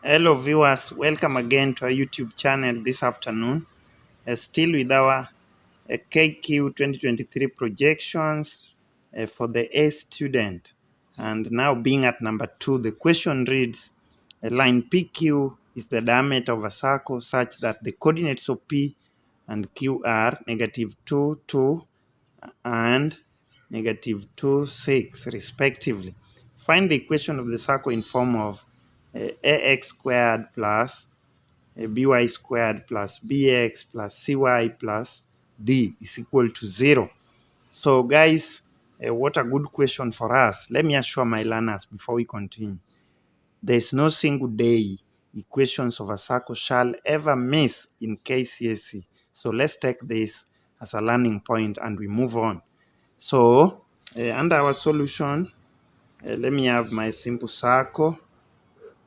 Hello viewers, welcome again to our YouTube channel this afternoon. Still with our KQ 2023 projections for the A student. And now being at number 2, the question reads, a line PQ is the diameter of a circle such that the coordinates of P and Q are -2, 2 and -2, 6 respectively. Find the equation of the circle in form of ax squared plus by squared plus bx plus cy plus d is equal to 0. So guys, what a good question for us. Let me assure my learners before we continue. There is no single day equations of a circle shall ever miss in KCSE. So let's take this as a learning point and we move on. So under our solution, let me have my simple circle.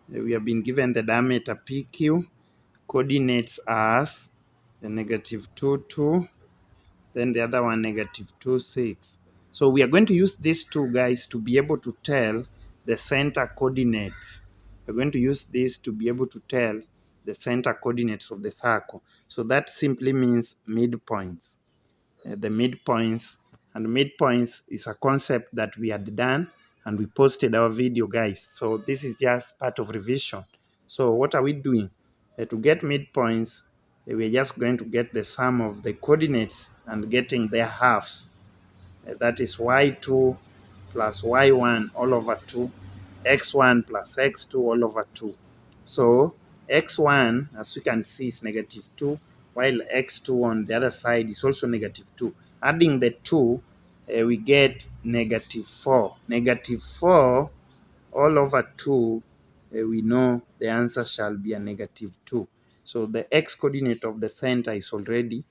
We have been given the diameter PQ, coordinates as the -2, 2, then the other one -2, 6. So we are going to use these two guys to be able to tell the center coordinates. We're going to use this to be able to tell the center coordinates of the circle. So that simply means midpoints. The midpoints, and midpoints is a concept that we had done and we posted our video, guys. So this is just part of revision. So what are we doing? To get midpoints, we're just going to get the sum of the coordinates and getting their halves. That is y2 plus y1 all over 2, x1 plus x2 all over 2. So x1, as you can see, is -2, while x2 on the other side is also -2. Adding the 2, we get -4. -4 all over 2, we know the answer shall be a -2. So the x coordinate of the center is already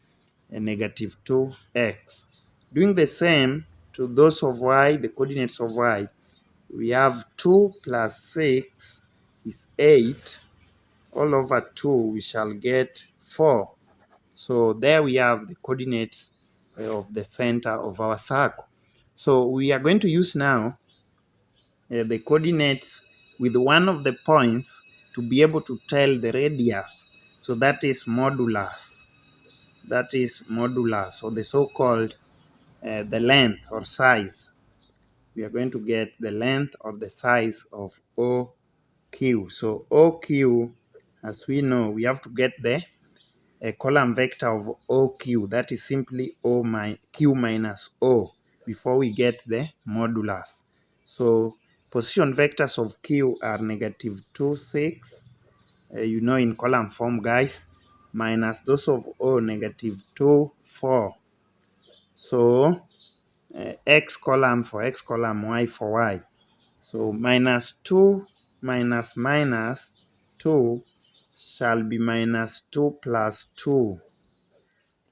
a -2x. Doing the same to those of y, the coordinates of y, we have 2 plus 6 is 8. All over 2, we shall get 4. So there we have the coordinates of the center of our circle. So we are going to use now the coordinates with one of the points to be able to tell the radius. So that is modulus. That is modulus, or the so-called the length or size. We are going to get the length or the size of OQ. So OQ, as we know, we have to get the column vector of OQ. That is simply Q minus O before we get the modulus. So position vectors of Q are -2, 6. You know, in column form, guys, minus those of O, -2, 4. So x column for x column, y for y. So -2 minus -2 shall be -2 plus 2,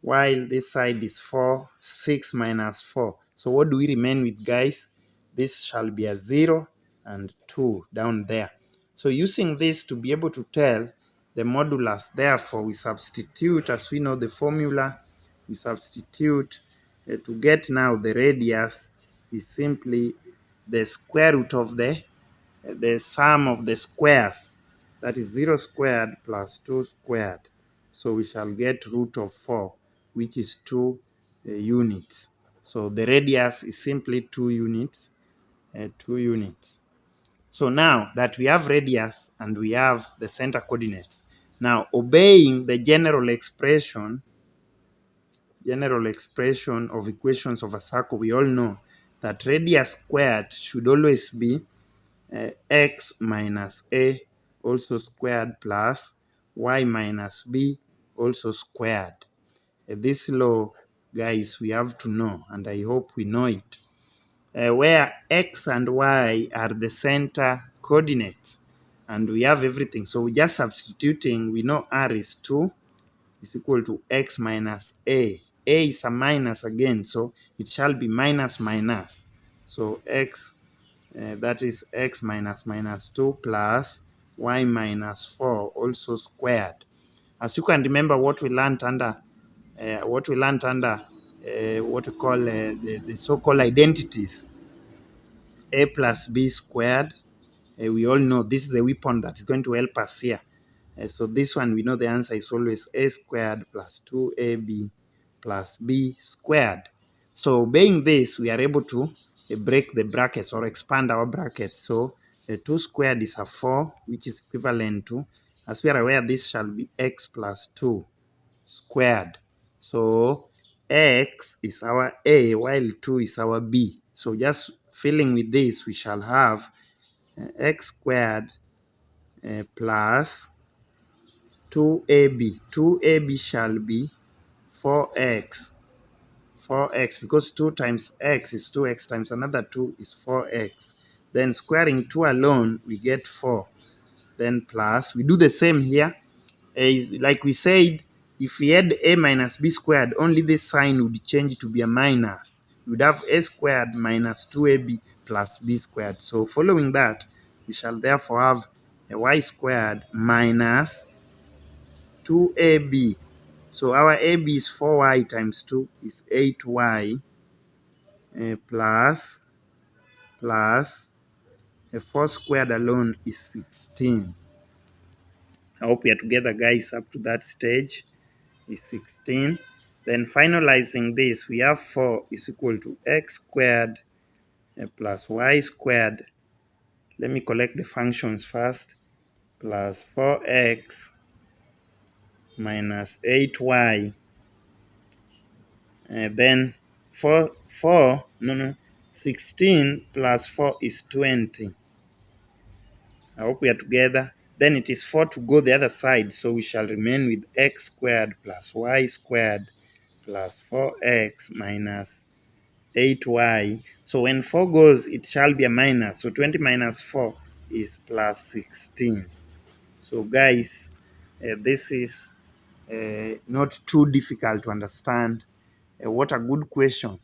while this side is 4, 6 minus 4. So what do we remain with, guys? This shall be a 0 and 2 down there. So using this to be able to tell the modulus, therefore we substitute, as we know the formula, we substitute to get now the radius is simply the square root of the sum of the squares. That is 0 squared plus 2 squared. So we shall get root of 4, which is 2 units. So the radius is simply 2 units. 2 units. So now that we have radius and we have the center coordinates, now obeying the general expression of equations of a circle, we all know that radius squared should always be x minus a also squared plus y minus b also squared. This law, guys, we have to know, and I hope we know it, where x and y are the center coordinates, and we have everything. So we're just substituting. We know r is 2 is equal to x minus a. A is a minus again, so it shall be minus minus. So x, that is x minus -2 plus y minus 4 also squared. As you can remember, what we learned under what we call the so-called identities: a plus b squared we all know this is the weapon that is going to help us here. So this one, we know the answer is always a squared plus 2ab plus b squared. So obeying this, we are able to break the brackets or expand our brackets. So 2 squared is a 4, which is equivalent to, as we are aware, this shall be x plus 2 squared. So x is our a while 2 is our b. So just filling with this, we shall have x squared plus 2ab. 2ab shall be 4x. 4x, because 2 times x is 2x times another 2 is 4x. Then squaring 2 alone, we get 4. Then plus, we do the same here. Like we said, if we had a minus b squared, only this sign would change to be a minus. We would have a squared minus 2ab plus b squared. So following that, we shall therefore have a y squared minus 2ab. So our ab is 4y times 2 is 8y plus 4 squared alone is 16. I hope we are together, guys, up to that stage. Is 16. Then finalizing this, we have 4 is equal to x squared plus y squared. Let me collect the functions first. Plus 4x minus 8y. Then 16 plus 4 is 20. I hope we are together. Then it is 4 to go the other side, so we shall remain with x squared plus y squared plus 4x minus 8y. So when 4 goes, it shall be a minus. So 20 minus 4 is plus 16. So guys, this is not too difficult to understand. What a good question.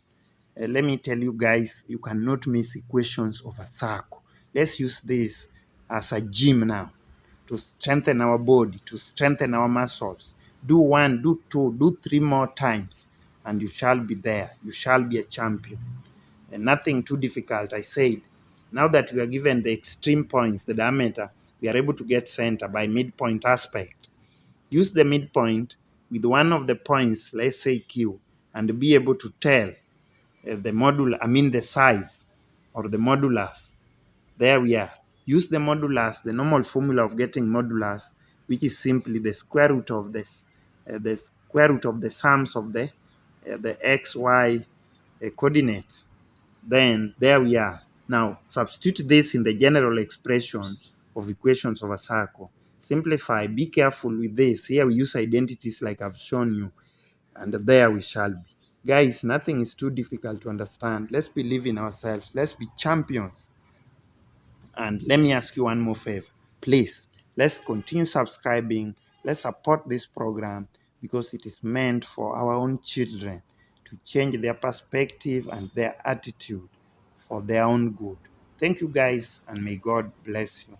Let me tell you guys, you cannot miss equations of a circle. Let's use this as a gym now to strengthen our body, to strengthen our muscles. Do 1, do 2, do 3 more times, and you shall be there. You shall be a champion. And nothing too difficult, I said. Now that we are given the extreme points, the diameter, we are able to get center by midpoint aspect. Use the midpoint with one of the points, let's say Q, and be able to tell the size or the modulus. There we are. Use the modulus, the normal formula of getting modulus, which is simply the square root of this, the square root of the sums of the x, y coordinates. Then there we are. Now substitute this in the general expression of equations of a circle. Simplify. Be careful with this. Here we use identities like I've shown you, and there we shall be. Guys, nothing is too difficult to understand. Let's believe in ourselves. Let's be champions. And let me ask you one more favor. Please, let's continue subscribing. Let's support this program because it is meant for our own children to change their perspective and their attitude for their own good. Thank you, guys, and may God bless you.